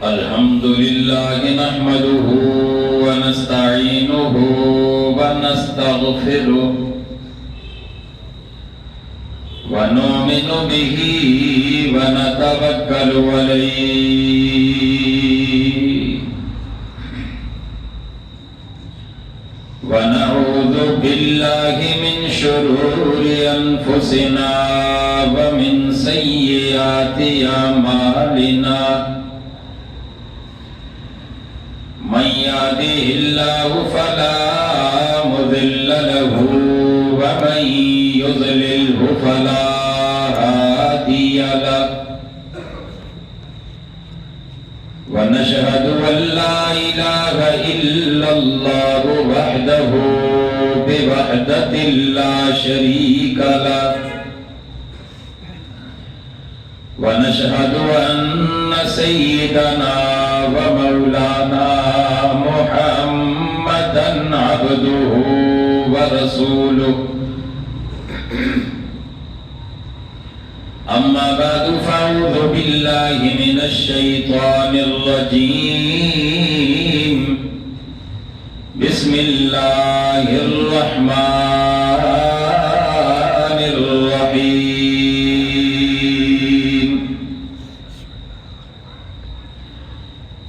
الحمد لله نحمده ونستعينه ونستغفره ونؤمن به ونتوكل عليه ونعوذ بالله من شرور أنفسنا ومن سيئات أعمالنا من يهده الله فلا مضل له ومن يضلله فلا هادي له ونشهد أن لا إله إلا الله وحده بوحدة لا شريك له ونشهد أن سيدنا ومولانا محمدا عبده ورسوله أما بعد فأعوذ بالله من الشيطان الرجيم بسم الله الرحمن الرحيم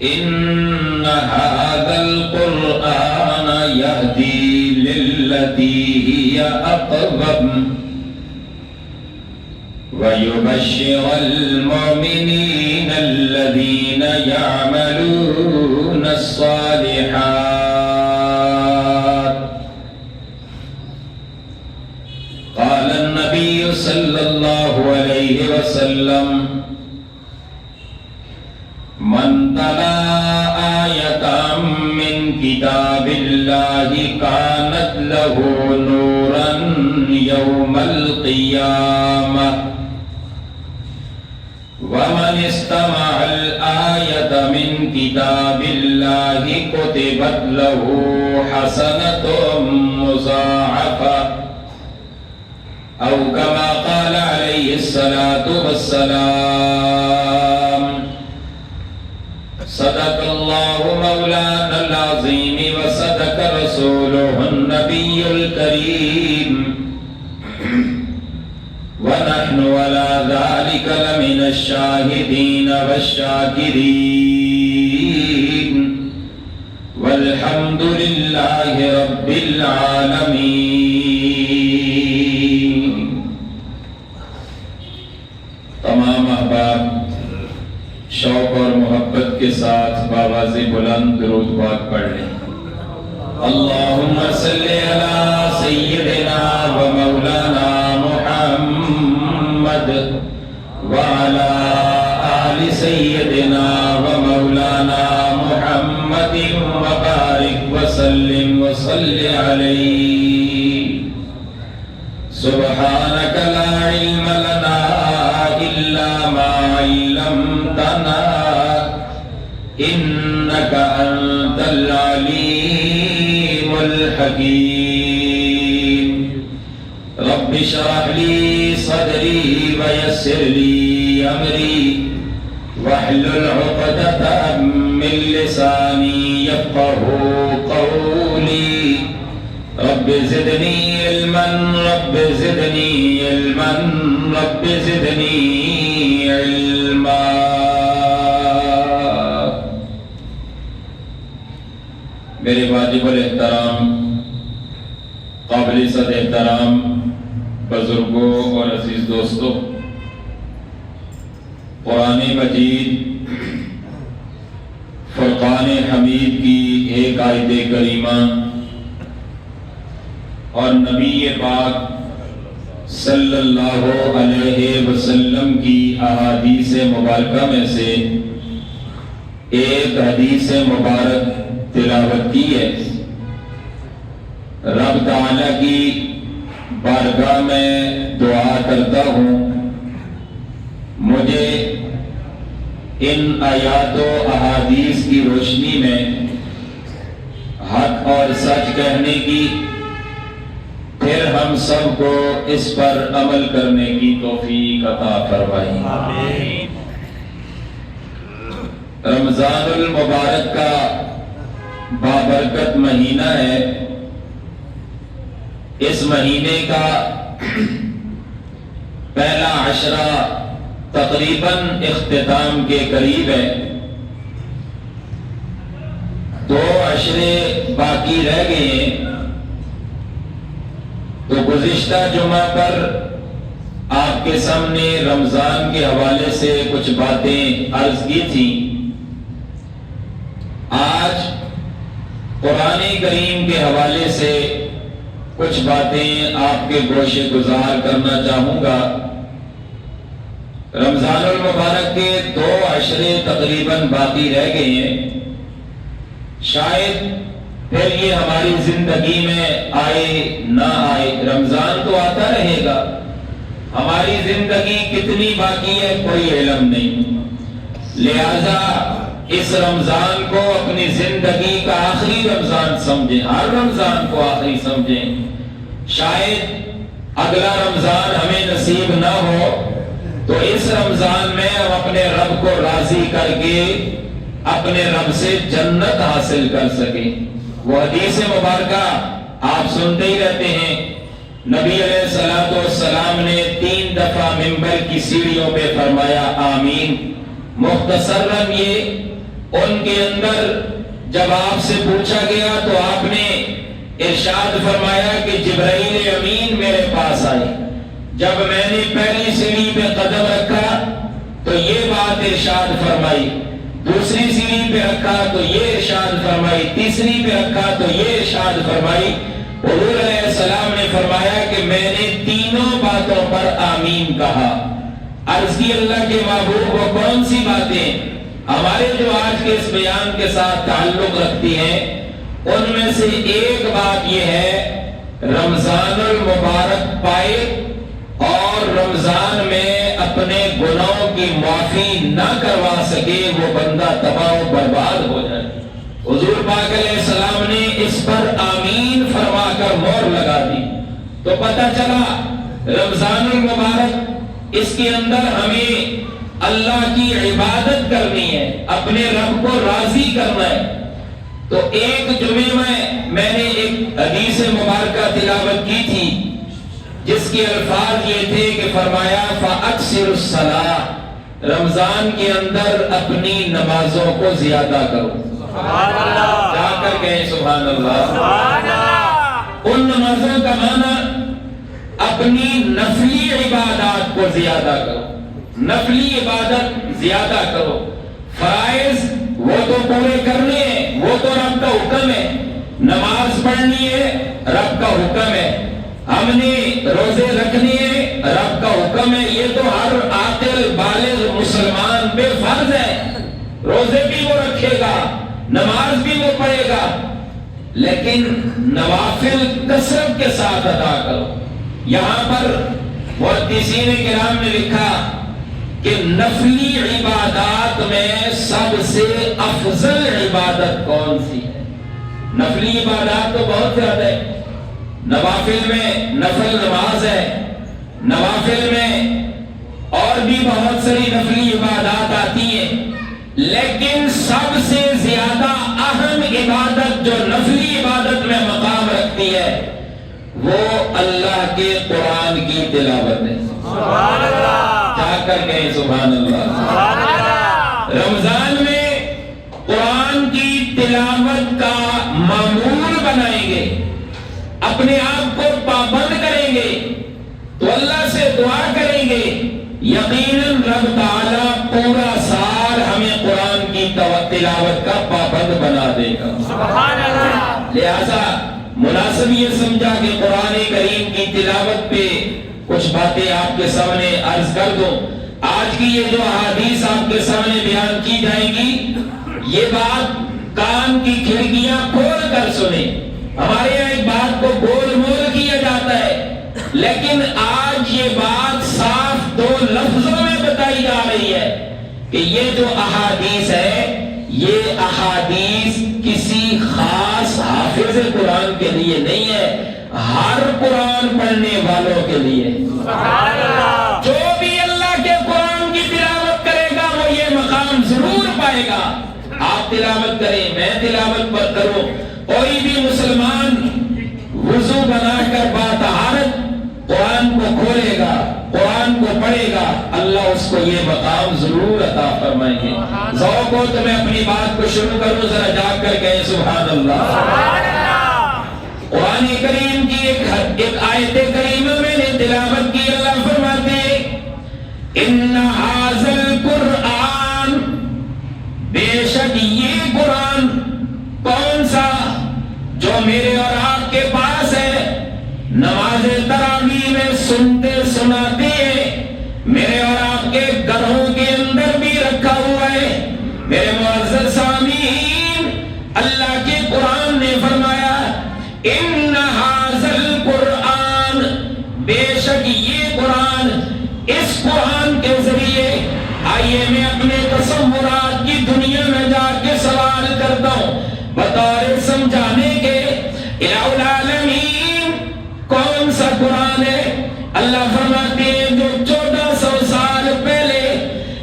إن هذا القرآن يهدي للتي هي أقوم ويبشر المؤمنين الذين يعملون الصالحات قال النبي صلى الله عليه وسلم من تلا آية من كتاب الله كانت له نورا يوم القيامة ومن استمع الآية من كتاب الله كتبت له حسنة مضاعفة أو كما قال عليه الصلاة والسلام صدق الله مولانا العظيم وصدق رسوله النبي الكريم ونحن على ذلك لمن الشاهدين والشاكرين والحمد لله رب العالمين. تمام احباب شوق اور محبت کے ساتھ بآواز بلند درود پاک پڑھ لیں. اللہم صلی علی سیدنا و مولانا محمد وعلى آل سيدنا ومولانا محمد وبارك وسلم وصل عليه. سبحانك لا علم لنا إلا ما علمتنا إنك أنت العليم الحكيم. رب اشرح لي صدري ويسر لي أمري واحلل عقدة من لساني يفقهوا قولي. رب زدني علما رب زدني علما رب زدني علما. میرے واجب الاحترام قابل صد احترام بزرگوں اور عزیز دوستوں، قرآن مجید فرقان حمید کی ایک آیت کریمہ اور نبی پاک صلی اللہ علیہ وسلم کی احادیث مبارکہ میں سے ایک حدیث مبارک تلاوت کی ہے. رب تعالیٰ کی بارگاہ میں دعا کرتا ہوں مجھے ان آیات و احادیث کی روشنی میں حق اور سچ کہنے کی پھر ہم سب کو اس پر عمل کرنے کی توفیق عطا فرمائے۔ آمین۔ رمضان المبارک کا بابرکت مہینہ ہے۔ اس مہینے کا پہلا عشرہ تقریباً اختتام کے قریب ہے۔ 2 عشرے باقی رہ گئے ہیں۔ تو گزشتہ جمعہ پر آپ کے سامنے رمضان کے حوالے سے کچھ باتیں عرض کی تھیں۔ آج قرآن کریم کے حوالے سے کچھ باتیں آپ کے گوش گزار کرنا چاہوں گا۔ رمضان المبارک کے 2 عشرے تقریباً باقی رہ گئے ہیں۔ شاید پھر یہ ہماری زندگی میں آئے نہ آئے، رمضان تو آتا رہے گا، ہماری زندگی کتنی باقی ہے کوئی علم نہیں۔ لہذا اس رمضان کو اپنی زندگی کا آخری رمضان سمجھیں، ہر رمضان کو آخری سمجھیں۔ شاید اگلا رمضان ہمیں نصیب نہ ہو تو اس رمضان میں ہم اپنے رب کو راضی کر کے اپنے رب سے جنت حاصل کر سکیں۔ وہ حدیث مبارکہ آپ سنتے ہی رہتے ہیں، نبی علیہ السلام نے 3 دفعہ منبر کی سیڑھیوں پہ فرمایا آمین۔ مختصراً یہ ان کے اندر جب آپ سے پوچھا گیا تو آپ نے ارشاد فرمایا کہ جبرائیل امین میرے پاس آئے، جب میں نے پہلی سیڑھی پہ قدم رکھا تو یہ بات ارشاد فرمائی، دوسری سیڑھی پہ رکھا تو یہ ارشاد فرمائی، تیسری پہ رکھا تو یہ ارشاد فرمائی۔ حضور علیہ السلام نے فرمایا کہ میں نے تینوں باتوں پر آمین کہا۔ عرض کی اللہ کے محبوب وہ کون سی باتیں ہمارے جو آج کے اس بیان کے ساتھ تعلق رکھتی ہیں؟ ان میں سے ایک بات یہ ہے رمضان المبارک پائے اور رمضان میں اپنے گناہوں کی معافی نہ کروا سکے وہ بندہ تباہ و برباد ہو جائے۔ حضور پاک علیہ السلام نے اس پر آمین فرما کر مہر لگا دی تو پتہ چلا رمضان المبارک اس کے اندر ہمیں اللہ کی عبادت کرنی ہے، اپنے رب کو راضی کرنا ہے۔ تو ایک جمعے میں نے ایک حدیث مبارکہ تلاوت کی تھی جس کے الفاظ یہ تھے کہ فرمایا فَأَكْثِرُ الصَّلَاةَ، رمضان کے اندر اپنی نمازوں کو زیادہ کرو۔ سبحان اللہ، جا کر کہیں سبحان اللہ۔ سبحان اللہ۔ ان نمازوں کا معنی اپنی نفلی عبادات کو زیادہ کرو، نفلی عبادت زیادہ کرو۔ فرائض وہ تو پورے کرنے ہیں، وہ تو رب کا حکم ہے، نماز پڑھنی ہے رب کا حکم ہے، ہم نے روزے رکھنے ہیں رب کا حکم ہے، یہ تو ہر عاقل بالغ مسلمان پہ فرض ہے۔ روزے بھی وہ رکھے گا، نماز بھی وہ پڑھے گا، لیکن نوافل کثرت کے ساتھ ادا کرو۔ یہاں پر محدثین کرام نے لکھا کہ نفلی عبادات میں سب سے افضل عبادت کون سی ہے؟ نفلی عبادات تو بہت زیادہ ہے، نوافل میں نفل نماز ہے، نوافل میں اور بھی بہت ساری نفلی عبادات آتی ہیں، لیکن سب سے زیادہ اہم عبادت جو نفلی عبادت میں مقام رکھتی ہے وہ اللہ کے قرآن کی تلاوت ہے۔ سبحان اللہ، جا کر کہیں سبحان اللہ۔ سبحان اللہ۔ رمضان میں قرآن کی تلاوت کا معمول بنائیں گے، اپنے آپ کو پابند کریں گے تو اللہ سے دعا کریں گے، یقیناً رب تعالیٰ پورا سال ہمیں قرآن کی تلاوت کا پابند بنا دے گا۔ سبحان اللہ۔ لہذا مناسب یہ سمجھا کہ قرآن کریم کی تلاوت پہ کچھ باتیں آپ کے سامنے عرض کر دوں۔ آج کی یہ جو احادیث آپ کے سامنے بیان کی جائیں گی، یہ بات کان کی کھڑکیاں کھول کر سنیں۔ ہمارے یہاں ایک بات کو گول مول کیا جاتا ہے، لیکن آج یہ بات صاف 2 لفظوں میں بتائی جا رہی ہے کہ یہ جو احادیث ہے یہ احادیث کسی خاص حافظ قرآن کے لیے نہیں ہے، ہر قرآن پڑھنے والوں کے لیے۔ سبحان اللہ۔ جو بھی اللہ کے قرآن کی تلاوت کرے گا وہ یہ مقام ضرور پائے گا۔ آپ تلاوت کریں، میں تلاوت پر کروں، کوئی بھی مسلمان وضو بنا کر باطہارت قرآن کو کھولے گا، قرآن کو پڑھے گا، اللہ اس کو یہ مقام ضرور عطا فرمائیں گے۔ ذوق ہو تو میں اپنی بات کو شروع کروں، ذرا جاگ کر کہیں سبحان اللہ۔ سبحان اللہ۔ قرآن کریم کی ایک آیت کریمہ میں نے تلاوت کی، اللہ فرماتے ہیں ان ھذا القرآن، بے شک یہ قرآن کون سا جو میرے اور آپ کے پاس ہے، نماز تراویح میں سنتے سناتے ہیں، میرے اور آپ کے گھروں کے اندر بھی رکھا ہوا ہے۔ میرے معزز سامعین، اللہ کے قرآن نے فرمایا ان ھذا القرآن، بے شک یہ قرآن، اس قرآن کے ذریعے آئیے میں اپنے تصورات کی دنیا میں جا کے سوال کرتا ہوں بطور سمجھانے کے، الہ العالمین کون سا قرآن ہے؟ اللہ فرماتے ہیں جو 1400 سال پہلے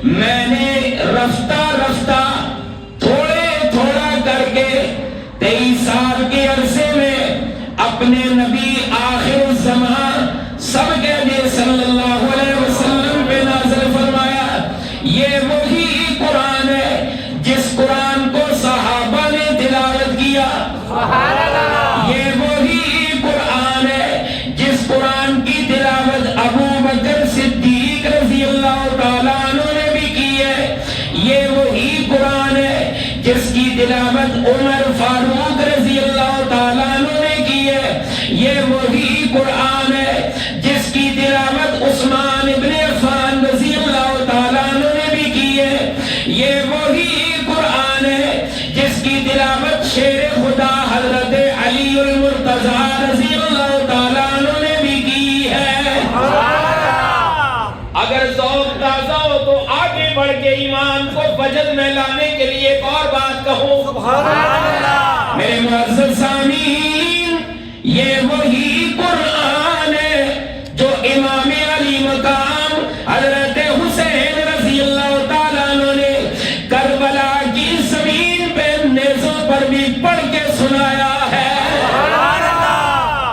میں نے رفتہ رفتہ تھوڑے تھوڑا کر کے 23 سال کے عرصے میں اپنے نبی آخر الزمان سب کے لیے صلی اللہ علیہ وسلم پہ نازل فرمایا، یہ وہی قرآن ہے جس قرآن کو صحابہ نے تلاوت کیا۔ سبحان اللہ۔ یہ وہی قرآن ہے جس قرآن کی تلاوت ابو بکر صدیق رضی اللہ تعالیٰ عنہ نے بھی کی ہے۔ یہ وہی قرآن ہے جس کی تلاوت عمر فاروق رضی اللہ تعالیٰ عنہ نے کی ہے۔ یہ وہی قرآن ہے جس کی تلاوت عثمان ابن عفان رضی اللہ تعالیٰ عنہ نے بھی کی ہے۔ یہ وہی قرآن ہے جس کی تلاوت شیر خدا حضرت علی المرتضیٰ رضی اللہ تعالیٰ عنہ نے بھی کی ہے۔ اگر ذوق تازہ ہو تو آگے بڑھ کے ایمان کو وجد میں لانے کے لیے ایک اور بات کہوں۔ سبحان اللہ۔ میرے معزز سامعین، یہ وہی قرآن ہے جو امام علی مقام حضرت حسین رضی اللہ تعالیٰ عنہ نے کربلا کی زمین پہ نیزوں پر بھی پڑھ کے سنایا ہے۔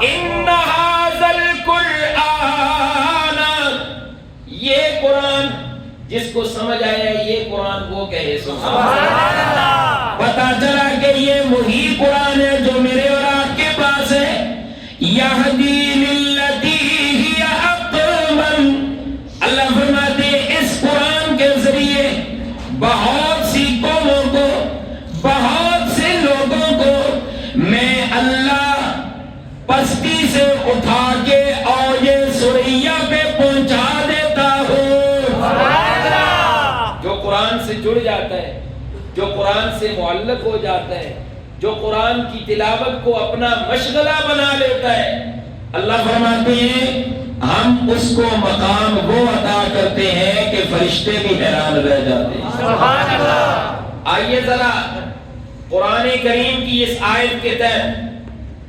ان ھذا القرآن، یہ قرآن جس کو سمجھ آیا یہ قرآن وہ کہے سبحان اللہ۔ پتا چلا کہ یہ وہی قرآن ہے جو میرے اور آپ کے پاس ہے۔ یہدی للتی ہی اقوم، اللہ فرماتے ہیں اس قرآن کے ذریعے بہت سی قوموں کو، بہت سے لوگوں کو میں اللہ پستی سے اٹھا کے اور یہ سریا پہ پہنچا دیتا ہوں۔ جو قرآن سے جڑ جاتا ہے، جو قرآن سے معلق ہو جاتا ہے، جو قرآن کی تلاوت کو اپنا مشغلہ بنا لیتا ہے، اللہ فرماتے ہیں ہم اس کو مقام وہ عطا کرتے ہیں کہ فرشتے بھی حیران رہ جاتے ہیں۔ سبحان اللہ۔ آئیے ذرا قرآن کریم کی اس آیت کے تحت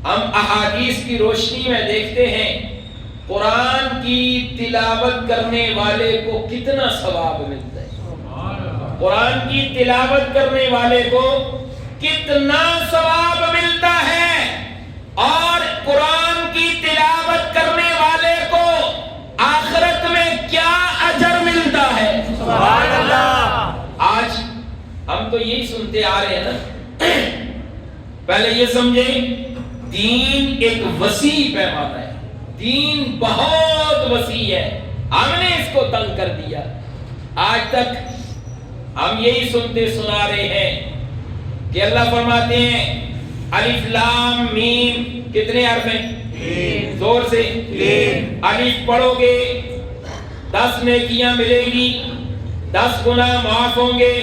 ہم احادیث کی روشنی میں دیکھتے ہیں قرآن کی تلاوت کرنے والے کو کتنا ثواب ملتا ہے۔ قرآن کی تلاوت کرنے والے کو کتنا ثواب ملتا ہے، اور قرآن کی تلاوت کرنے والے کو آخرت میں کیا اجر ملتا ہے۔ سبحان اللہ۔ آج ہم تو یہی سنتے آ رہے ہیں نا، پہلے یہ سمجھیں دین ایک وسیع پیمانہ ہے، دین بہت وسیع ہے، ہم نے اس کو تنگ کر دیا۔ آج تک ہم یہی سنتے سنا رہے ہیں کہ اللہ فرماتے ہیں الف لام میم، کتنے حرف ہیں؟ زور سے الف پڑھو گے 10 نیکیاں ملیں گی، 10 گناہ معاف ہوں گے،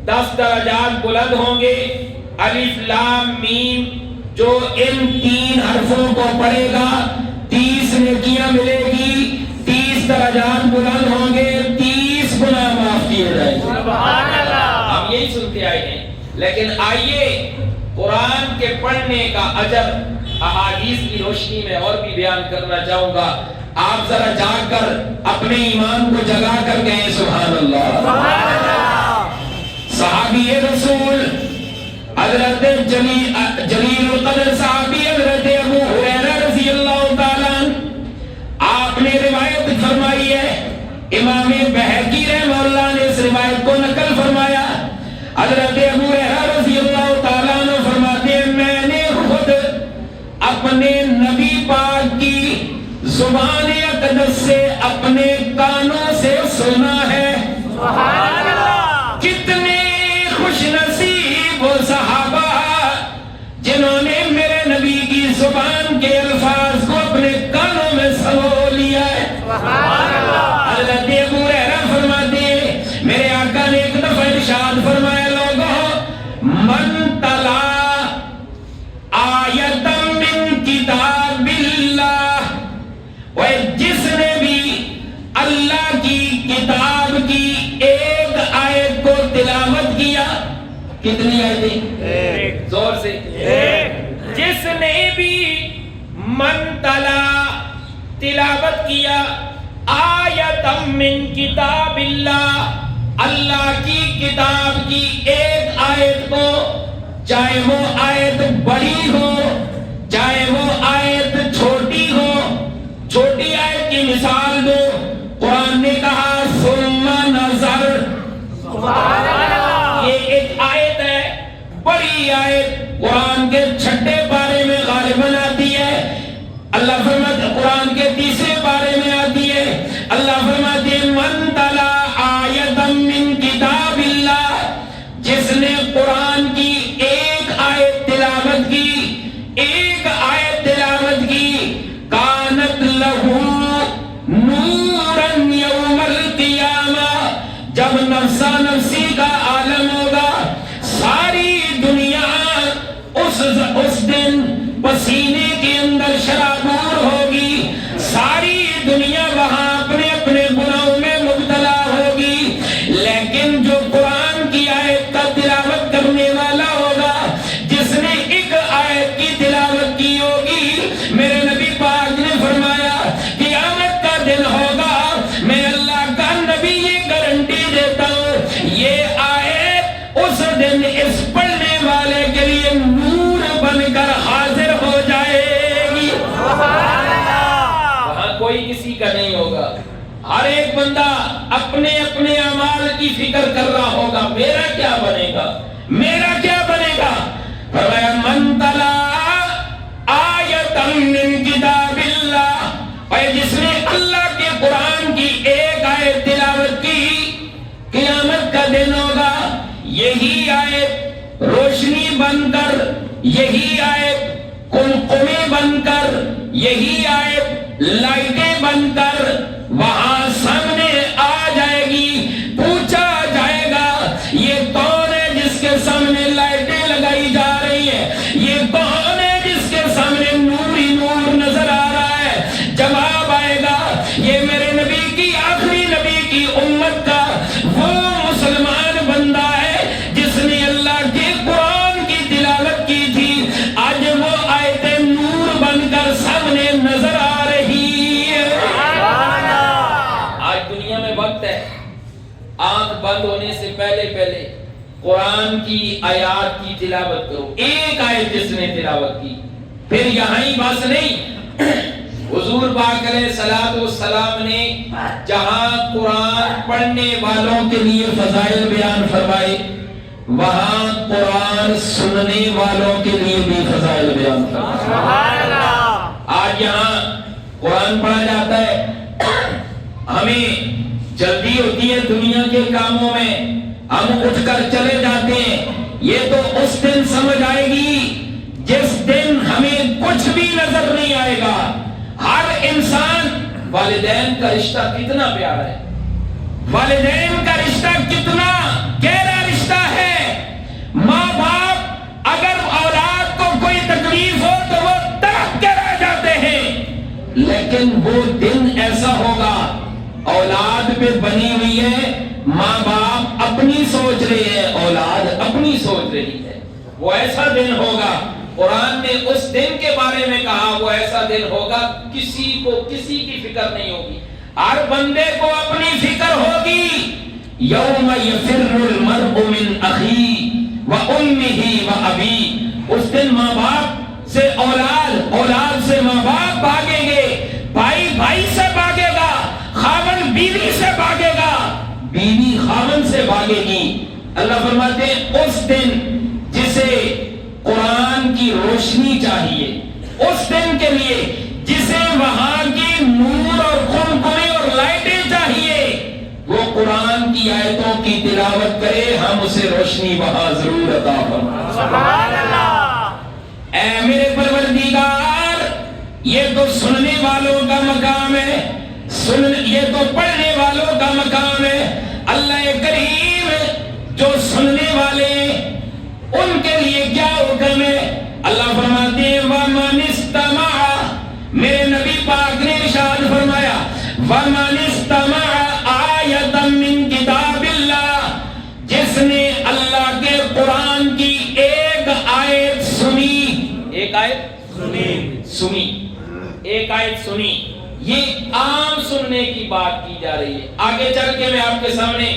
10 درجات بلند ہوں گے۔ الف لام میم، جو ان 3 حرفوں کو پڑھے گا 30 نیکیاں ملے گی، 30 درجات بلند ہوں گے، 30 گناہ معاف کیے جائیں گے۔ سبحان اللہ۔ ہم یہی سنتے آئے ہیں لیکن آئیے قرآن کے پڑھنے کا اجر احادیث کی روشنی میں اور بھی بیان کرنا چاہوں گا. آپ ذرا جاگ کر اپنے ایمان کو جگا کر کہیں سبحان اللہ. سبحان اللہ. صحابی رسول حضرت جلیل القدر صحابی حضرت ابو ہریرہ رضی اللہ تعالیٰ آپ نے روایت فرمائی ہے. امام بہقی رحمہ اللہ نے اس روایت کو نقل فرمایا. حضرت ابو ہریرہ رضی اللہ تعالیٰ عنہ فرماتے ہیں میں نے خود اپنے نبی پاک کی زبان اقدس سے اپنے کانوں سے سنا ہے. سبحان اللہ. کتنے خوش نصیب وہ صحابہ جنہوں نے میرے نبی کی زبان کے الفاظ کو اپنے کانوں میں سمو لیا ہے. سبحان اللہ. حضرت ابو ہریرہ فرماتے ہیں میرے آقا نے ایک دفعہ ارشاد فرمایا لوگوں من تلا آیت من کتاب اللہ، جس نے بھی اللہ کی کتاب کی ایک آیت کو تلاوت کیا. کتنی آیتیں؟ ایک. زور سے. ایک. جس نے بھی من تلا تلاوت کیا آیت من کتاب اللہ، اللہ کی کتاب کی ایک آیت کو، چاہے وہ آیت بڑی ہو چاہے وہ آیت چھوٹی ہو. چھوٹی آیت کی مثال دو. قرآن نے کہا ثم نظر. سبحان اللہ. یہ ایک آیت ہے. بڑی آیت قرآن کے 6 پارے میں غالباً آتی ہے. اللہ فرماتے قرآن کے 3 پارے میں آتی ہے. اللہ فرماتے من تلا آیت من کتاب اللہ، جس نے قرآن کی ایک آیت تلاوت کی، ایک آیت تلاوت کی، کانت لہو نورن یوم القیامہ، جب نفسا نفسی کا عالم ہوگا ساری دنیا اس دن پسینے کے اندر شرابور ہوگی. ساری دنیا وہاں اپنے اپنے گناہوں میں مبتلا ہوگی. لیکن جو قرآن کی آیت کا تلاوت کرنے والا ہوگا، جس نے ایک آیت کی تلاوت کی ہوگی، میرے نبی پاک نے فرمایا قیامت کا دن ہوگا، میں اللہ کا نبی یہ گارنٹی دیتا ہوں یہ آیت اس دن اس پڑھنے والے کے لیے نور بن کر حاضر ہو جائے گی. سبحان اللہ. وہاں کوئی کسی کا نہیں ہوگا. ہر ایک بندہ اپنے اپنے اعمال کی فکر کر رہا ہوگا میرا کیا بنے گا، میرا کیا بنے گا. فرمایا من تلا آیت من کتاب اللہ، اور جس نے اللہ کے قرآن کی ایک آیت تلاوت کی، قیامت کا دن ہوگا یہی آیت روشنی بن کر، یہی آیت قلقلے بن کر، یہی آیت لائٹیں بن کر وہاں سامنے آ جائے گی. پوچھا جائے گا یہ کون ہے جس کے سامنے لائٹیں لگائی جا رہی ہیں، یہ کون ہے جس کے سامنے نور ہی نور نظر آ رہا ہے. جواب آئے گا یہ میرے نبی کی آخری نبی کی امت کا وہ مسلمان بندہ ہے جس نے اللہ کے قرآن کی تلاوت کی تھی. آج وہ آیتیں نور بن کر سامنے نظر آ رہی ہے. آج دنیا میں وقت ہے آنکھ بند ہونے سے پہلے قرآن کی آیات کی تلاوت کرو. ایک آیت جس نے تلاوت کی، پھر یہاں ہی بس نہیں، حضور پاک علیہ الصلوۃ والسلام نے جہاں قرآن پڑھنے والوں کے لیے فضائل بیان فرمائے، وہاں قرآن سننے والوں کے لیے بھی فضائل بیان فرمائے. سبحان اللہ. آج یہاں قرآن پڑھا جاتا ہے، ہمیں جلدی ہوتی ہے دنیا کے کاموں میں، ہم اٹھ کر چلے جاتے ہیں. یہ تو اس دن سمجھ آئے گی جس دن ہمیں کچھ بھی نظر نہیں آئے گا. ہر انسان، والدین کا رشتہ کتنا پیارا ہے، والدین کا رشتہ کتنا گہرا رشتہ ہے. ماں باپ اگر اولاد کو کوئی تکلیف ہو تو وہ تڑپ کے رہ جاتے ہیں، لیکن وہ دن ایسا ہوگا اولاد پہ بنی ہوئی ہے، ماں باپ اپنی سوچ رہے ہیں، اولاد اپنی نہیں سوچ رہی ہے. وہ ایسا دن ہوگا، قرآن نے اس دن کے بارے میں کہا وہ ایسا دن ہوگا کسی کو کسی کی فکر نہیں ہوگی. ہر بندے کو اپنی فکر ہوگی. یوم یفر المرء من اخیہ وامہ وابیہ. اس دن ماں باپ سے اولاد، اولاد سے ماں باپ بھاگیں گے، بھائی بھائی سے بھاگے گا، خاوند بیوی سے بھاگے گا، بیوی خاوند سے بھاگے گی. اللہ فرماتے ہیں اس دن جسے قرآن کی روشنی چاہیے، اس دن کے لیے جسے وہاں کی نور اور قمقمی اور لائٹیں چاہیے، وہ قرآن کی آیتوں کی تلاوت کرے، ہم اسے روشنی وہاں ضرور عطا فرمائیں. سبحان اللہ. اے میرے پروردگار، یہ تو سننے والوں کا مقام ہے، یہ تو پڑھنے والوں کا مقام ہے. اللہ کریم جو سننے والے ان کے لیے کیا حکم ہے؟ اللہ فرماتے ہیں وَمَنِ اسْتَمَعَ، میرے نبی پاک نے ارشاد فرمایا وَمَنِ اسْتَمَعَ آیَةً مِّن کتاب اللہ، جس نے اللہ کے قرآن کی ایک آیت سنی، ایک آیت سنی، ایک آیت سنی. یہ عام سننے کی بات کی جا رہی ہے. آگے چل کے میں آپ کے سامنے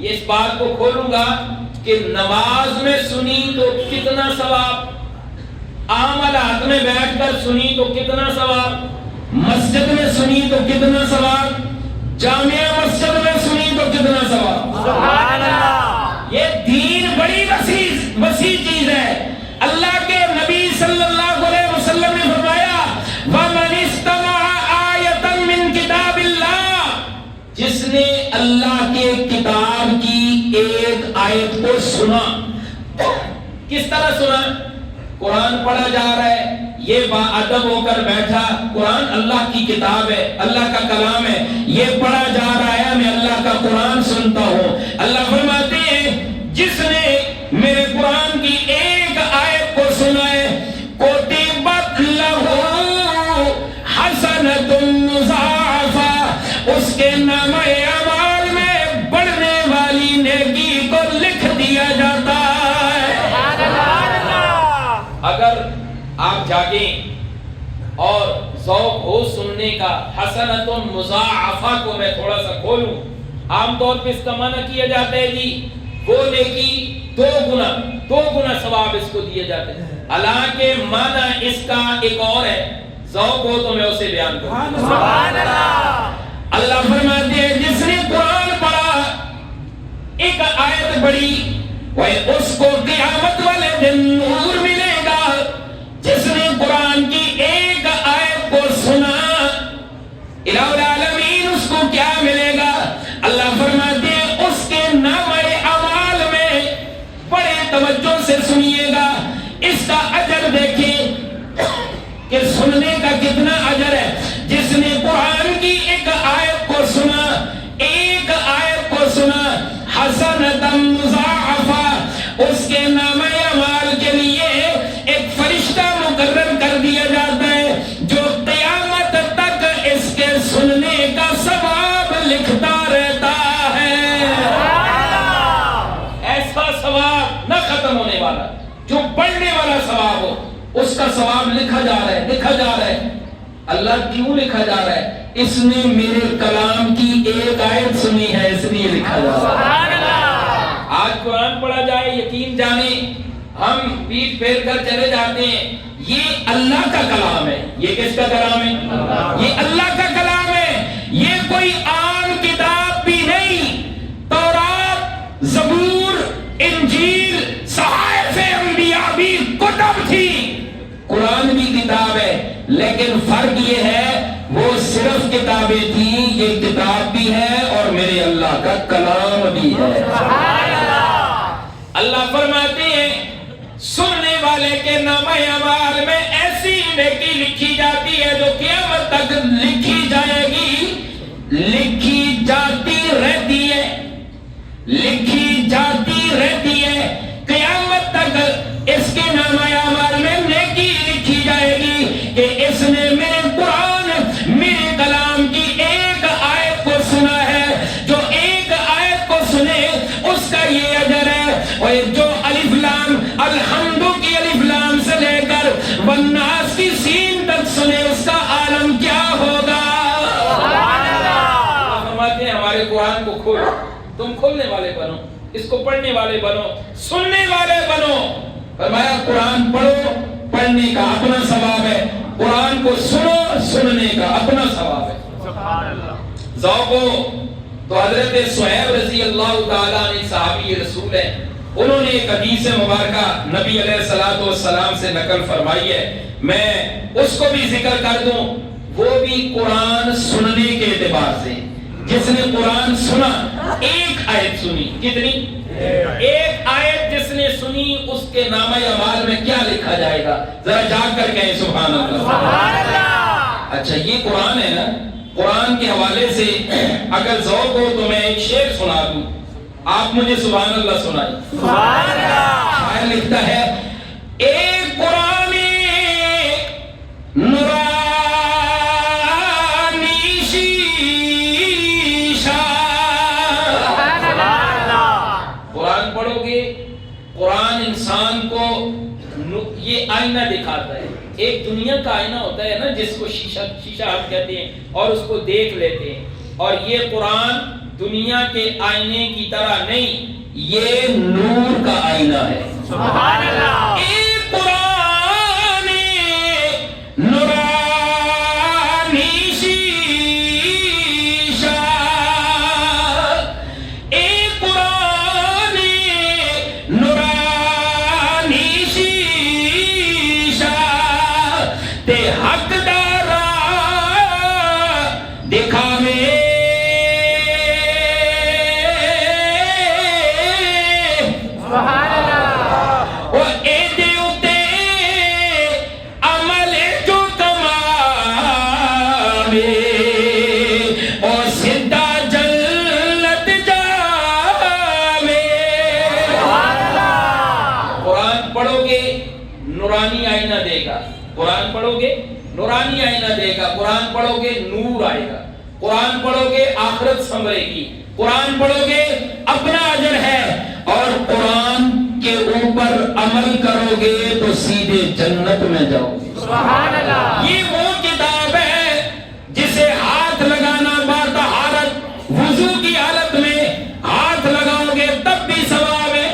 اس بات کو کھولوں گا کہ نماز میں سنی تو کتنا ثواب، عام حالات میں بیٹھ کر سنی تو کتنا ثواب، مسجد میں سنی تو کتنا ثواب، جامعہ مسجد میں سنی تو کتنا ثواب. سبحان اللہ. یہ دین بڑی وسیع چیز ہے. اللہ کے نبی صلی اللہ علیہ وسلم نے فرمایا وَمَنِ اسْتَمَعَ آیَةً مِّن کتاب اللہ، جس نے اللہ کے کتاب کی ایک آیت کو سنا. کس طرح سنا؟ قرآن پڑھا جا رہا ہے، یہ با ادب ہو کر بیٹھا، قرآن اللہ کی کتاب ہے، اللہ کا کلام ہے، یہ پڑھا جا رہا ہے، میں اللہ کا قرآن سنتا ہوں. اللہ فرماتے ہیں جس نے میرے قرآن کی ایک آیت کو سنا ہے کتبت لہ حسنۃ مضاعفہ، اس کے نامہ اعمال میں بڑھنے والی نیکی کو لکھ دیا جاتا ہے. اگر آپ جاگیں اور ذوق ہو سننے کا، حسنۃ مضاعفہ کو میں تھوڑا سا کھولوں. عام طور پہ اس کا معنی کیا جاتا ہے جی وہ نیکی دو گنا ثواب اس کو دیے جاتے ہیں. حالانکہ معنی اس کا ایک اور ہے، ذوق ہو تو میں اسے بیان کروں. سبحان اللہ. اللہ فرماتے ہیں جس نے قرآن پڑھا، ایک آیت پڑھی، وہ اس کو قیامت والے دن نور ملے گا. جس نے قرآن کی ایک آیت کو سنا، الہ العالمین اس کو کیا ملے گا؟ اللہ فرماتے ہیں اس کے نامہ اعمال میں، بڑے توجہ سے سنیے گا، اس کا اجر دیکھیں کہ سننے کا کتنا اجر ہے. جس نے قرآن کی ایک آیت کو سنا، ایک آیت کو سنا، حسنۃ مضاعفہ، اس کے نامہ اعمال کے لیے ایک فرشتہ مقرر کر دیا جاتا ہے جو قیامت تک اس کے سننے کا ثواب لکھتا رہتا ہے. ایسا ثواب نہ ختم ہونے والا، جو پڑھنے والا ثواب ہو، اس کا ثواب لکھا جا رہا ہے، لکھا جا رہا ہے. اللہ کیوں لکھا جا رہا ہے؟ اس نے میرے کلام کی ایک آیت سنی ہے، اس لیے لکھا جا رہا ہے. آج قرآن پڑھا جائے، یقین جانے ہم پیٹ پھیر کر چلے جاتے ہیں. یہ اللہ کا کلام ہے. یہ کس کا کلام ہے؟ یہ اللہ کا کلام ہے. یہ کوئی عام کتاب بھی نہیں. تورات، زبور، انجیل، صحائف انبیاء بھی کتب تھی، قرآن بھی کتاب ہے. لیکن فرق یہ ہے وہ صرف کتابیں تھیں، یہ کتاب بھی ہے اور میرے اللہ کا کلام بھی ہے. اللہ فرماتے ہیں سننے والے کے نامہ اعمال میں ایسی نیکی لکھی جاتی ہے جو قیامت تک لکھی جائے گی، لکھی جاتی رہتی ہے، لکھی جاتی رہتی ہے. قیامت تک اس کے نامہ اعمال میں نیکی لکھی جائے گی کہ اس نے میرے قرآن، میرے کلام کی ایک آیت کو سنا ہے. جو ایک آیت کو سنے اس کا یہ اجر ہے. اور جو الف لام اس کو پڑھنے والے بنو، سننے والے بنو۔ فرمایا قرآن پڑھو، پڑھنے کا اپنا ثواب ہے، قرآن کو سنو، سننے کا اپنا ثواب ہے۔ سبحان اللہ۔ ذوق ہو تو حضرت صہیب رضی اللہ تعالیٰ عنہ صحابی رسول ہیں، انہوں نے ایک حدیث مبارکہ نبی علیہ الصلوۃ والسلام سے نقل فرمائی ہے، میں اس کو بھی ذکر کر دوں۔ وہ بھی قرآن سننے کے اعتبار سے، جس نے قرآن سنا، ایک آیت سنی، کتنی؟ ایک آیت جس نے سنی، اس کے نامہ اعمال میں کیا لکھا جائے گا؟ ذرا جاگ کر کہیں سبحان اللہ۔ سبحان اللہ۔ اچھا یہ قرآن ہے نا، قرآن کے حوالے سے اگر ذوق ہو تو میں ایک شعر سنا دوں، آپ مجھے سبحان اللہ سنائیں۔ سبحان اللہ۔ شاعر لکھتا ہے، ایک قرآن نورانی شیشہ۔ قرآن پڑھو گے، قرآن انسان کو یہ آئینہ دکھاتا ہے۔ ایک دنیا کا آئینہ ہوتا ہے نا جس کو شیشہ ہم کہتے ہیں، اور اس کو دیکھ لیتے ہیں، اور یہ قرآن دنیا کے آئینے کی طرح نہیں، یہ نور کا آئینہ ہے۔ سبحان اللہ۔ ایک قرآن نورانی شیشہ، ایک قرآن نورانی شیشہ، تے حق دارا دکھاوے نورانی آئینہ دے گا۔ قرآن پڑھو گے نورانی آئینہ دے گا، قرآن پڑھو گے نور آئے گا، قرآن پڑھو گے آخرت سنورے گی، قرآن پڑھو گے اپنا اجر ہے، اور قرآن کے اوپر عمل کرو گے تو سیدھے جنت میں جاؤ گے۔ سبحان اللہ۔ یہ وہ کتاب ہے جسے ہاتھ لگانا باطہارت، وضو کی حالت میں ہاتھ لگاؤ گے تب بھی ثواب ہے۔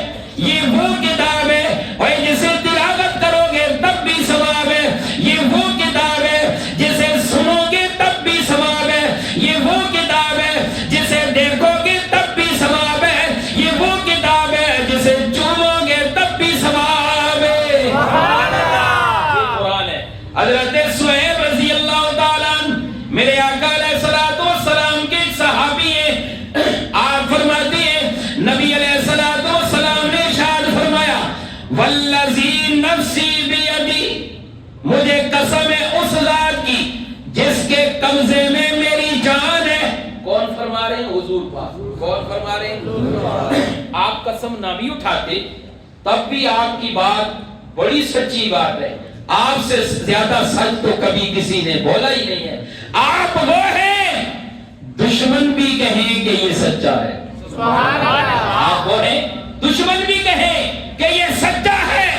یہ وہ کتاب ہے، اور جسے تلاوت کرو گے تب بھی ثواب ہے۔ یہ وہ کتاب ہے جسے سنو گے تب بھی ثواب ہے۔ یہ وہ کتاب ہے جسے دیکھو گے تب بھی ثواب ہے۔ یہ وہ کتاب ہے جسے چومو گے تب بھی ثواب ہے۔ سبحان اللہ۔ یہ قرآن ہے۔ حضرت صہیب رضی اللہ تعالیٰ عنہ میرے آقا علیہ الصلوۃ والسلام کے ایک صحابی ہیں، آپ فرماتے ہیں نبی علیہ الصلوۃ والسلام نے ارشاد فرمایا، والذی نفسی بیدی، مجھے قسم ہے اس ذات کی جس کے قبضے میں میری جان ہے۔ کون فرما رہے ہیں؟ حضور پاک۔ کون فرما رہے ہیں؟ آپ قسم نہ بھی اٹھاتے تب بھی آپ کی بات بڑی سچی بات ہے، آپ سے زیادہ سچ تو کبھی کسی نے بولا ہی نہیں ہے۔ آپ وہ ہیں دشمن بھی کہیں کہ یہ سچا ہے۔ سبحان اللہ۔ آپ وہ ہیں دشمن بھی کہیں کہ یہ سچا ہے،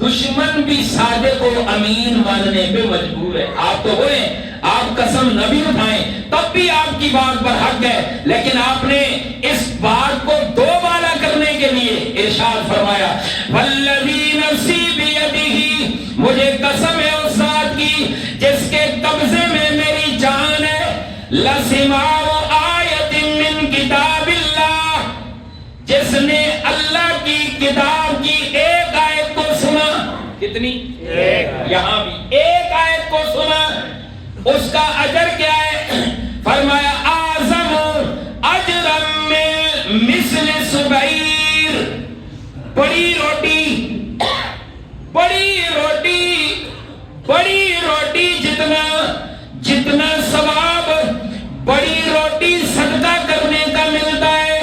دشمن بھی صادق و امین ماننے پہ مجبور ہے۔ آپ تو وہ ہیں، آپ قسم نہ بھی اٹھائیں تب بھی آپ کی بات پر حق ہے، لیکن آپ نے اس بات کو دو بالا کرنے کے لیے ارشاد فرمایا، والذی نفسی بیدہ، مجھے قسم ہے اس ذات کی جس کے قبضے میں میری جان ہے، لسماع آیت من کتاب اللہ، جس نے اللہ کی کتاب کی ایک آیت کو سنا، کتنی؟ ایک۔ یہاں بھی ایک آیت کو سنا، اس کا اجر کیا ہے؟ فرمایا اعظم اجرا من مثل سبعیر، بڑی روٹی، بڑی روٹی، بڑی روٹی جتنا ثواب بڑی روٹی صدقہ کرنے کا ملتا ہے،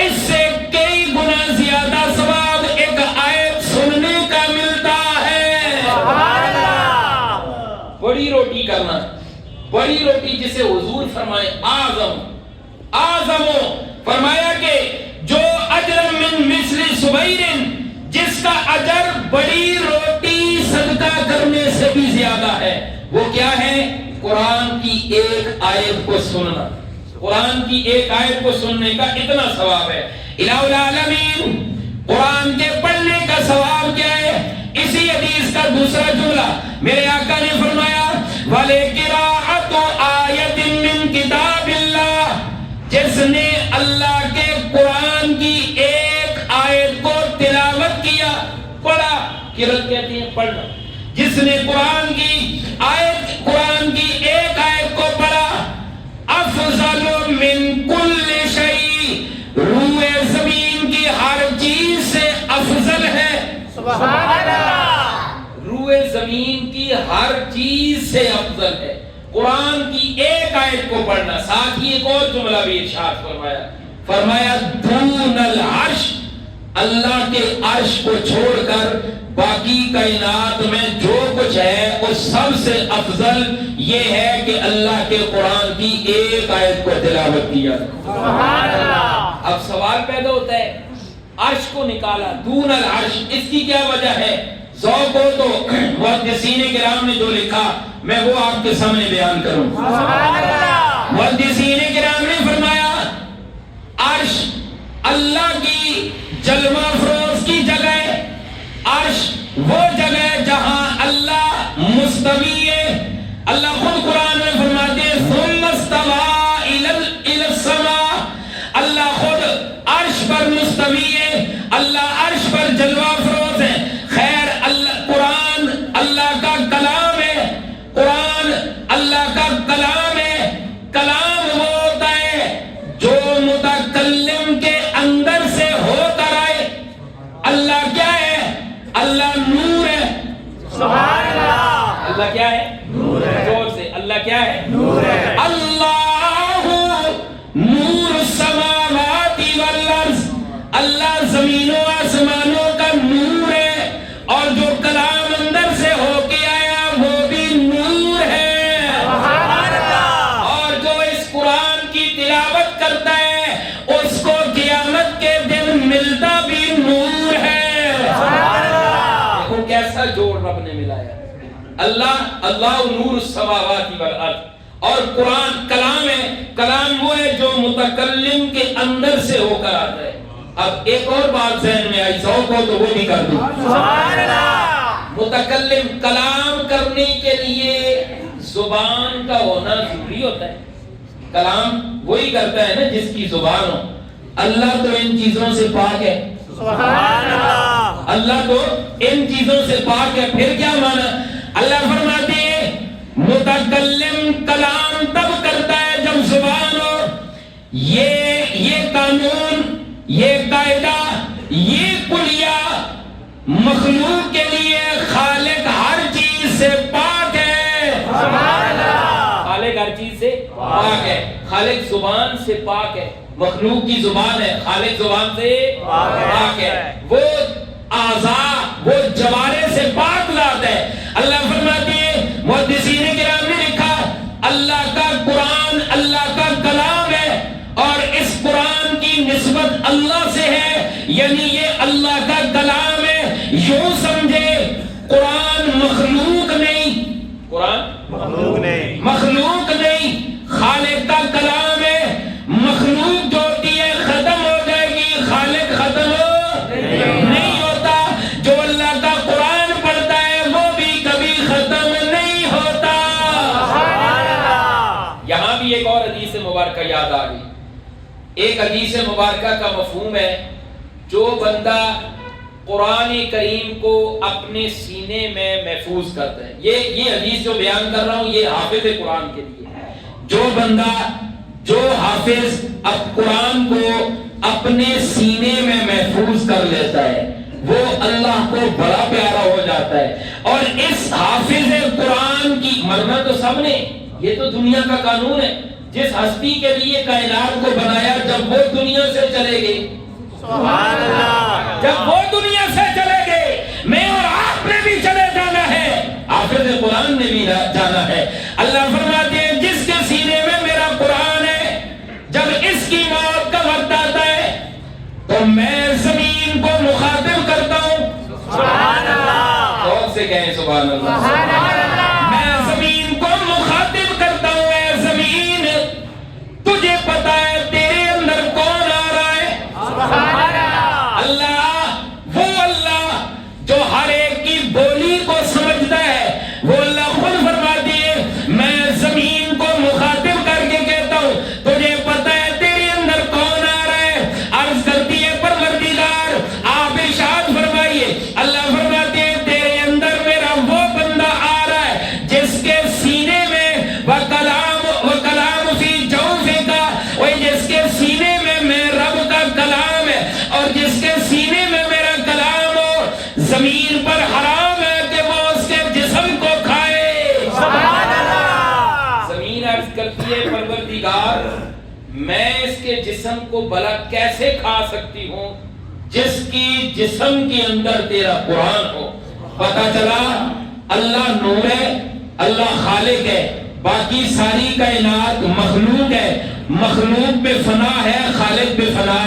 اس سے کئی گنا زیادہ ثواب ایک آیت سننے کا ملتا ہے۔ سبحان اللہ۔ بڑی روٹی کرنا، بڑی روٹی جسے حضور فرمائے اعظم، فرمایا کہ جو اجر من مثل سبعیر، جس کا اجر بڑی روٹی صدقہ کرنے سے بھی زیادہ ہے، وہ کیا ہے؟ قرآن کی ایک آیت کو سننا۔ قرآن کی ایک آیت کو سننے کا اتنا ثواب ہے. الہ العالمین قرآن کے پڑھنے کا ثواب کیا ہے؟ اسی حدیث کا دوسرا جملہ میرے آقا نے فرمایا وَلِقِرَاءَةُ آیَةٍ مِّن کتاب اللہ، جس نے اللہ کے قرآن کی ایک آیت کو تلاوت کیا، پڑھا. قرأت کہتے ہیں پڑھنا. جس نے قرآن کی ایک آیت کو پڑھا، افضل من کل شیء، روئے زمین کی ہر چیز سے افضل ہے. سبحان اللہ. روئے زمین کی ہر چیز سے افضل ہے قرآن کی ایک آیت کو پڑھنا. ساتھ ہی ایک اور جملہ بھی ارشاد فرمایا دون العرش، اللہ کے عرش کو چھوڑ کر باقی کائنات میں جو کچھ ہے اس سب سے افضل یہ ہے کہ اللہ کے قرآن کی ایک آیت کو تلاوت کیا. سبحان اللہ. اب سوال پیدا ہوتا ہے عرش کو نکالا دون العرش، اس کی کیا وجہ ہے؟ ذوق ہو تو محدثین کرام نے جو لکھا میں وہ آپ کے سامنے بیان کروں. سبحان اللہ. محدثین کرام نے فرمایا عرش اللہ کی جلوہ افروز کی جگہ ہے. عرش وہ جگہ ہے جہاں اللہ مستوی ہے. اللہ خود قرآن میں فرماتے ہیں ثم استوى الى السماء، اللہ خود عرش پر مستوی ہے، اللہ عرش پر جلوہ افروز ہے. خیر قرآن اللہ کا کلام ہے، قرآن اللہ کا کلام ہے. کلام وہ ہوتا ہے جو متکلم کے اندر سے ہو کر آئے. اللہ کیا ہے؟ اللہ نور ہے. سبحان اللہ. اللہ کیا ہے؟ نور ہے. زور سے اللہ کیا ہے؟ نور ہے. اللہ نور السماوات والارض، اللہ زمین و آسمانوں کا نور ہے اور جو کلام اندر سے ہو کے آیا وہ بھی نور ہے. سبحان اللہ. اور جو اس قرآن کی تلاوت کرتا ہے اس کو قیامت کے دن ملتا بھی نور ہے. سبحان اللہ. دیکھو کیسا جوڑ رب نے ملایا. اللہ نور السماوات والارض اور قرآن کلام ہے. کلام وہ ہے جو متکلم کے اندر سے ہو کر آتا ہے. اب ایک اور بات ذہن میں آئی، ذوق ہو تو وہ بھی کر دوں. سبحان اللہ. متکلم کلام کرنے کے لیے زبان کا ہونا ضروری ہوتا ہے. کلام وہی کرتا ہے نا جس کی زبان ہو. اللہ تو ان چیزوں سے پاک ہے. سبحان اللہ. اللہ تو ان چیزوں سے پاک ہے. پھر کیا مانا؟ اللہ فرماتے ہیں متکلم کلام تب کرتا ہے جب زبان ہو. یہ قانون، یہ قاعدہ، یہ کلیہ مخلوق کے لیے خالق ہر چیز سے پاک ہے. سبحان اللہ. خالق ہر چیز سے پاک ہے. خالق زبان سے پاک ہے. مخلوق کی زبان ہے، خالق زبان سے پاک ہے. وہ اعضاء، وہ جوارے سے پاک ذات ہے. اللہ فرماتے ہیں محدثین کرام نے لکھا اللہ کا قرآن اللہ کا کلام ہے اور اس قرآن کی نسبت اللہ سے ہے، یعنی یہ اللہ کا کلام ہے. یوں سمجھے قرآن مخلوق نہیں، قرآن مخلوق نہیں، خالق کا کلام ہے. مخلوق جو ہوتی ہے ختم ہو جائے گی، خالق ختم نہیں ہوتا. جو اللہ کا قرآن پڑھتا ہے وہ بھی کبھی ختم نہیں ہوتا. یہاں بھی ایک اور حدیث مبارکہ یاد آ گئی. ایک حدیث مبارکہ کا مفہوم ہے جو بندہ قرآن کریم کو اپنے سینے میں محفوظ کرتا ہے. یہ حدیث جو بیان کر رہا ہوں یہ حافظ قرآن کے لیے ہے. جو بندہ، جو حافظ اب قرآن کو اپنے سینے میں محفوظ کر لیتا ہے وہ اللہ کو بڑا پیارا ہو جاتا ہے. اور اس حافظ قرآن کی مرنا تو سب نے، یہ تو دنیا کا قانون ہے. جس ہستی کے لیے کائنات کو بنایا جب وہ دنیا سے چلے گئے، سبحان اللہ. جب وہ دنیا سے چلے گئے میں اور آپ نے بھی چلے جانا ہے، حافظ قرآن نے بھی جانا ہے. اللہ فرماتے ہیں جس کے سینے میں میرا قرآن ہے جب اس کی موت کا وقت آتا ہے تو میں زمین کو مخاطب کرتا ہوں. سبحان اللہ. کون سے کہیں سبحان اللہ. سبحان اللہ. میں زمین کو مخاطب کرتا ہوں، اے زمین تجھے اور جس کے سینے میں میرا کلام ہو زمین پر حرام ہے کہ وہ اس کے جسم کو کھائے۔ سبحان اللہ۔ زمین عرض کرتی ہے پروردگار میں اس کے جسم کو بھلا کیسے کھا سکتی ہوں جس کی جسم کے اندر تیرا قرآن ہو۔ پتہ چلا اللہ نور ہے، اللہ خالق ہے، باقی ساری کائنات مخلوق ہے، مخلوق پہ فنا ہے، خالق پہ فنا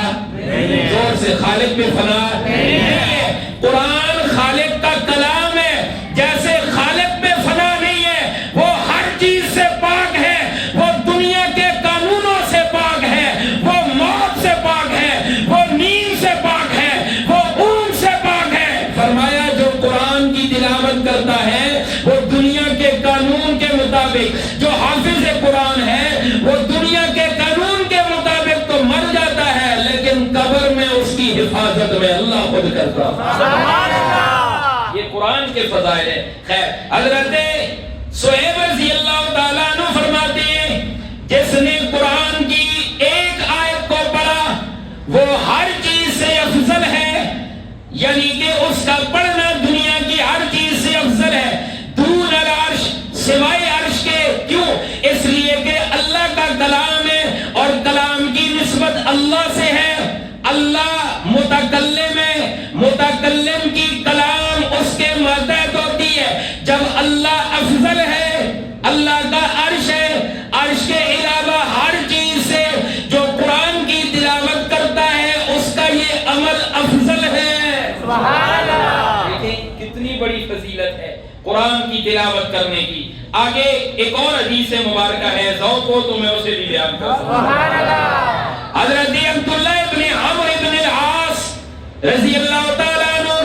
زور سے خالق پہ فنا نہیں ہے۔ قرآن خالق کا کلام ہے، جیسے خالق پہ فنا نہیں ہے، وہ ہر چیز سے پاک ہے، وہ دنیا کے قانونوں سے پاک ہے، وہ موت سے پاک ہے، وہ نیند سے پاک ہے، وہ اونگ سے پاک ہے۔ فرمایا جو قرآن کی تلاوت کرتا ہے وہ دنیا کے قانون کے مطابق، جو حافظ قرآن ہے وہ دنیا کے قانون کے مطابق تو مر جاتا ہے لیکن قبر میں اس کی حفاظت میں اللہ خود کرتا ہے۔ سبحان اللہ۔ یہ قرآن کے فضائل ہے۔ خیر حضرت صہیب رضی اللہ تعالیٰ عنہ فرماتے ہیں جس نے قرآن کی ایک آیت کو پڑھا وہ ہر چیز سے افضل ہے، یعنی کہ اس کا پڑھنا دنیا کی ہر چیز سے افضل ہے، دون العرش سوائے عرش کے۔ کیوں؟ اس لیے کہ اللہ کا کلام ہے اور کلام کی نسبت اللہ سے ہے، اللہ متکلم ہے، متکلم کی کلام اس کے ماتحت ہوتی ہے۔ جب اللہ افضل ہے، اللہ کا عرش ہے، عرش کے علاوہ ہر چیز سے جو قرآن کی تلاوت کرتا ہے اس کا یہ عمل افضل ہے۔ سبحان اللہ۔ دیکھیں کتنی بڑی فضیلت ہے قرآن کی تلاوت کرنے کی۔ آگے ایک اور حدیث مبارکہ ہے، ذوق ہو تو میں اسے بھی بیان کرتا ہوں۔ سبحان اللہ۔ حضرت عبداللہ ابن عمرو ابن العاص رضی اللہ تعالیٰ عنہ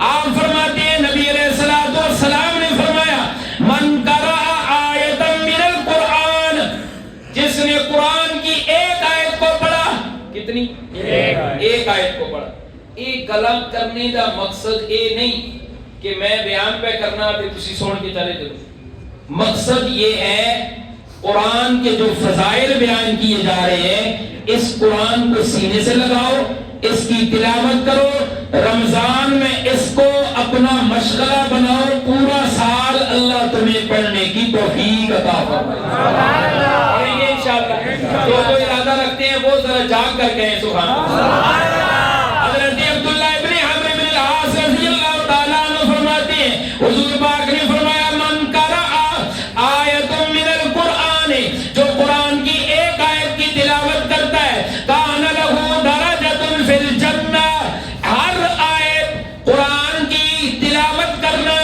آپ فرماتے ہیں نبی علیہ الصلوۃ والسلام نے فرمایا من قرأ آیۃ من القرآن، جس نے قرآن کی ایک آیت کو پڑھا، کتنی؟ ایک آیت کو پڑھا۔ ایک کلام کرنے کا مقصد یہ نہیں کہ میں بیان پہ کرنا تے تسی سن کے چلے جاؤ، مقصد یہ ہے قرآن کے جو فضائل بیان کیے جا رہے ہیں اس قرآن کو سینے سے لگاؤ، اس کی تلاوت کرو، رمضان میں اس کو اپنا مشغلہ بناؤ، پورا سال اللہ تمہیں پڑھنے کی توفیق عطا فرمائے۔ پڑھیں گے انشاءاللہ۔ جو ارادہ رکھتے ہیں وہ ذرا جاگ کر کہیں سبحان اللہ۔ حضرت عبداللہ ابن عمرو ابن العاص رضی اللہ تعالیٰ عنہ فرماتے ہیں حضور پاک نے فرمایا من قرأ آیۃ من القرآن، جو قرآن کی ایک آیت کی تلاوت کرتا ہے کان لہ درجۃ فی الجنہ، ہر آیت قرآن کی تلاوت کرنا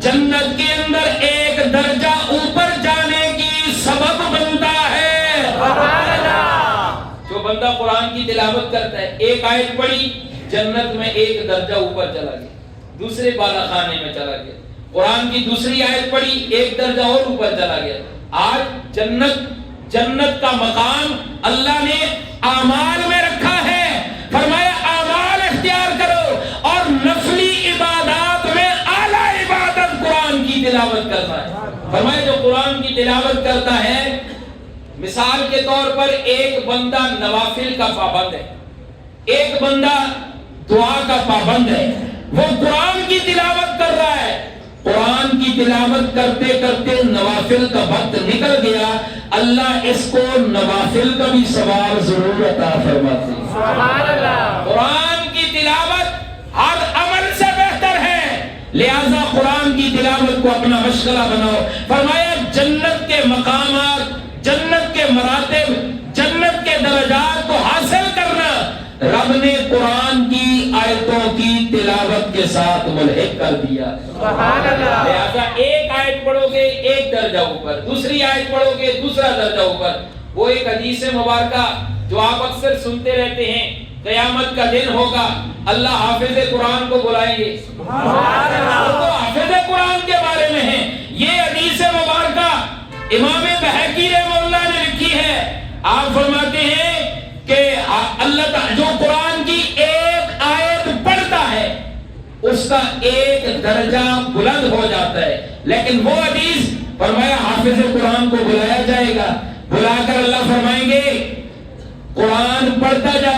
جنت کے اندر ایک درجہ اوپر جانے کی سبب بنتا ہے۔ سبحان اللہ۔ جو بندہ قرآن کی تلاوت کرتا ہے ایک آیت پڑھی جنت میں ایک درجہ اوپر چلا گیا، دوسرے بالا خانے میں چلا گیا، قرآن کی دوسری آیت پڑھی ایک درجہ اور اوپر چلا گیا۔ آج جنت کا مقام اللہ نے اعمال میں رکھا ہے، فرمایا اعمال اختیار کرو اور نفلی عبادات میں اعلیٰ عبادت قرآن کی تلاوت کرنا ہے۔ فرمایا جو قرآن کی تلاوت کرتا ہے، مثال کے طور پر ایک بندہ نوافل کا پابند ہے، ایک بندہ دعا کا پابند ہے، وہ قرآن کی تلاوت کر رہا ہے، قرآن کی تلاوت کرتے کرتے نوافل کا وقت نکل گیا، اللہ اس کو نوافل کا بھی ثواب ضرور عطا فرماتے ہیں۔ سبحان اللہ۔ قرآن کی تلاوت ہر عمل سے بہتر ہے، لہذا قرآن کی تلاوت کو اپنا مشغلہ بناؤ۔ فرمایا جنت کے مقامات، جنت کے مراتب، جنت کے درجات کو حاصل کرنا رب نے قرآن کی آیتوں کی تلاوت کے ساتھ ملحق کر دیا۔ سبحان اللہ۔ لہذا ایک آیت پڑھو گے ایک درجہ اوپر، دوسری آیت پڑھو گے دوسرا درجہ اوپر۔ وہ ایک حدیث مبارکہ جو آپ اکثر سنتے رہتے ہیں، قیامت کا دن ہوگا اللہ حافظ قرآن کو بلائیں گے۔ سبحان اللہ۔ وہ تو حافظ قرآن کے بارے میں ہے۔ یہ حدیث مبارکہ امام بہقی رحمہ اللہ نے لکھی ہے۔ آپ فرماتے ہیں کہ اللہ تعالی جو قرآن کی ایک آیت پڑھتا ہے اس کا ایک درجہ بلند ہو جاتا ہے، لیکن وہ حدیث فرمایا حافظ قرآن کو بلایا جائے گا، بلا کر اللہ فرمائیں گے قرآن پڑھتا جا،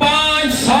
500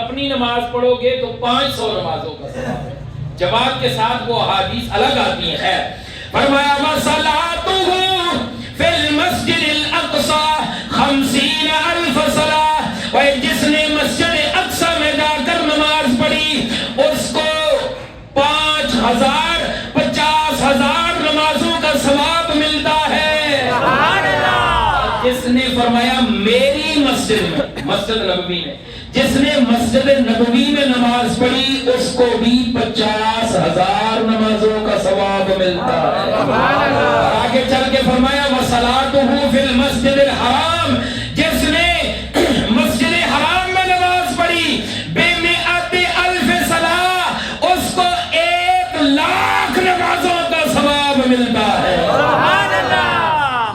اپنی نماز پڑھو گے تو 500 نمازوں کا ثواب ہے. جماعت کے ساتھ وہ احادیث الگ آتی ہیں. خیر فرمایا وَصَلَاتُهُ فِي الْمَسْجِدِ الْأَقْصَى 50,000 صلاة. اور جس نے مسجد اقصی میں جا کر نماز پڑھی اس کو 5,000 50,000 نمازوں کا ثواب ملتا ہے. سبحان اللہ. جس نے فرمایا میری مسجد میں, مسجد نبوی میں, جس نے مسجد نبوی میں نماز پڑھی اس کو بھی 50,000 نمازوں کا ثواب ملتا ہے. اور آگے چل کے فرمایا وَصَلَاتُهُ فِي الْمَسْجِدِ الْحَرَامِ. جس نے مسجد حرام میں نماز پڑھی بِمِئَةِ صلاة اس کو 1,00,000 نمازوں کا ثواب ملتا ہے. سبحان اللہ.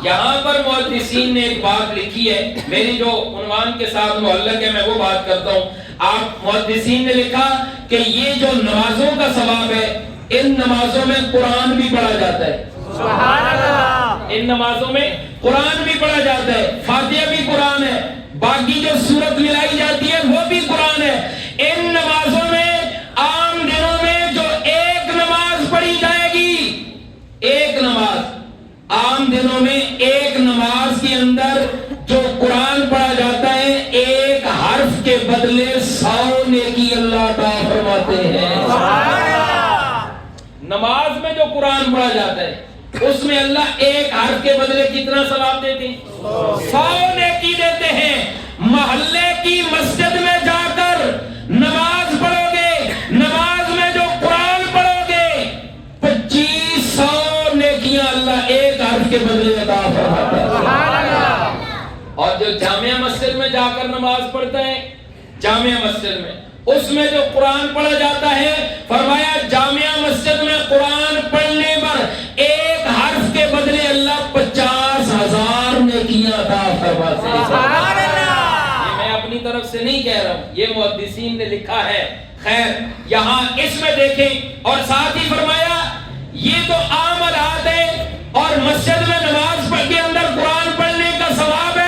یہاں پر محدثین نے ایک بات لکھی ہے, میری جو عنوان کے ساتھ معلق ہے میں وہ بات کرتا ہوں. آپ محدثین نے لکھا کہ یہ جو نمازوں کا ثواب ہے ان نمازوں میں قرآن بھی پڑھا جاتا ہے. سبحان اللہ. ان نمازوں میں قرآن بھی پڑھا جاتا ہے, فاتحہ بھی قرآن ہے, باقی جو سورت ملائی جاتی ہے وہ بھی قرآن ہے. ان نمازوں میں عام دنوں میں جو ایک نماز پڑھی جائے گی, ایک نماز عام دنوں میں ایک نماز کے اندر جو قرآن پڑھا جاتا ہے ایک حرف کے بدلے 100 نیکی اللہ عطا فرماتے ہیں. سبحان اللہ. نماز میں جو قرآن پڑھا جاتا ہے اس میں اللہ ایک حرف کے بدلے کتنا ثواب دیتے ہیں؟ 100 نیکی دیتے ہیں. محلے کی مسجد میں جا کر نماز پڑھو گے, نماز میں جو قرآن پڑھو گے 2500 نیکیاں اللہ ایک حرف کے بدلے عطا فرماتا ہے. سبحان اللہ. اور جو جامعہ مسجد میں جا کر نماز پڑھتا ہے, جامعہ مسجد میں اس میں جو قرآن پڑھا جاتا ہے فرمایا جامعہ مسجد میں قرآن پڑھنے پر ایک حرف کے بدلے اللہ 50,000 نیکیاں عطا فرماتے ہیں. سبحان اللہ. یہ میں اپنی طرف سے نہیں کہہ رہا ہوں, یہ محدثین نے لکھا ہے. خیر یہاں اس میں دیکھیں اور ساتھ ہی فرمایا یہ تو عام حالات ہے اور مسجد میں نماز پڑھ کے اندر قرآن پڑھنے کا ثواب ہے.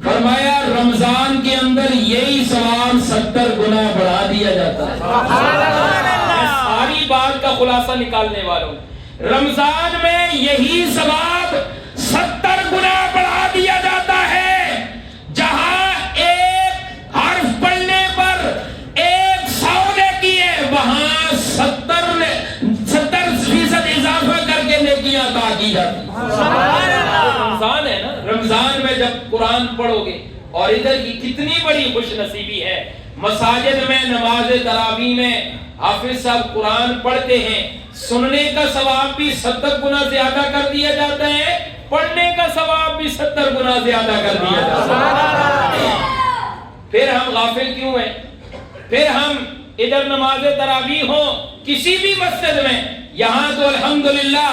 فرمایا رمضان کے اندر یہی ثواب 70 گنا بڑھا دیا جاتا ہے. میں ساری بات کا خلاصہ نکالنے والا ہوں. رمضان میں یہی ثواب 70 گنا بڑھا دیا جاتا ہے. جہاں ایک حرف پڑھنے پر 100 نیکی ہے وہاں 70% اضافہ کر کے نیکیاں عطا کی جاتی ہیں. سبحان اللہ. رمضان ہے نا, رمضان میں جب قرآن پڑھو گے, اور ادھر کی کتنی بڑی خوش نصیبی ہے, مساجد میں نماز تراویح میں حافظ صاحب قرآن پڑھتے ہیں, سننے کا ثواب بھی 70 گنا زیادہ کر دیا جاتا ہے, پڑھنے کا ثواب بھی 70 گنا زیادہ کر دیا جاتا ہے. پھر ہم غافل کیوں ہیں؟ پھر ہم ادھر نماز تراویح ہو کسی بھی مسجد میں, یہاں تو الحمدللہ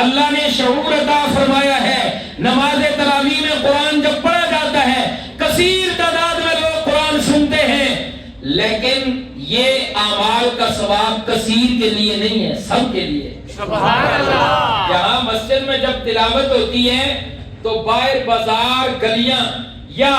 اللہ نے شعور عطا فرمایا ہے. نماز تراویح میں قرآن جب پڑھا جاتا ہے کثیر تعداد میں لوگ قرآن سنتے ہیں, لیکن یہ اعمال کا ثواب کثیر کے لیے نہیں ہے, سب کے لیے. سبحان اللہ. یہاں مسجد میں جب تلاوت ہوتی ہے تو باہر بازار گلیاں یا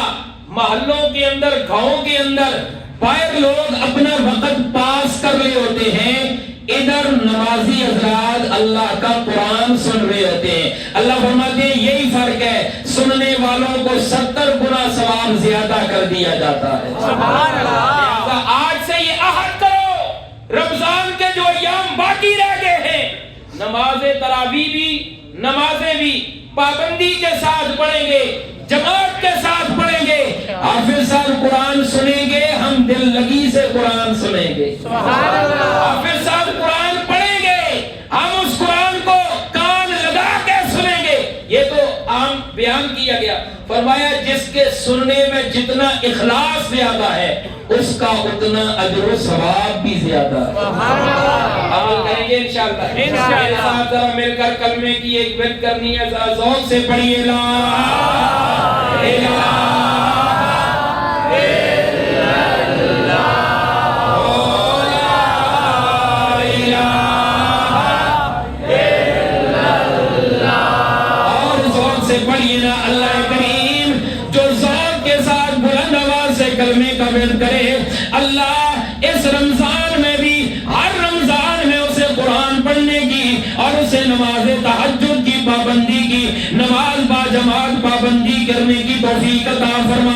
محلوں کے اندر گاؤں کے اندر باہر لوگ اپنا وقت پاس کر رہے ہوتے ہیں, ادھر نمازی حضرات اللہ کا قرآن سن رہے ہوتے ہیں. اللہ فرماتے ہیں یہی فرق ہے, سننے والوں کو 70 گنا ثواب زیادہ کر دیا جاتا ہے. سبحان اللہ. لہذا آج سے یہ عہد کرو, رمضان کے جو ایام باقی رہ گئے ہیں نماز تراویح بھی نمازیں بھی پابندی کے ساتھ پڑھیں گے, جماعت کے ساتھ پڑھیں گے. حافظ صاحب قرآن سنیں گے, ہم دل لگی سے قرآن سنیں گے. سبحان اللہ. حافظ صاحب قرآن پڑھیں گے, ہم اس قرآن کو کان لگا کے سنیں گے. یہ تو عام بیان کیا گیا. فرمایا جس کے سننے میں جتنا اخلاص زیادہ ہے اس کا اتنا اجر و ثواب بھی زیادہ ہے. سبحان اللہ. عمل کریں گے انشاءاللہ. انشاءاللہ. میرے ساتھ ذرا مل کر کلمے کی ایک بیعت کرنی ہے, ذرا ذوق سے پڑھیے لا الہ اللہ کریم. جو ذوق کے ساتھ بلند آواز سے رمضان میں بھی ہر رمضان میں اسے قرآن پڑھنے کی اور اسے نماز تہجد کی پابندی کی، نماز با جماعت پابندی کرنے کی توفیق عطا فرما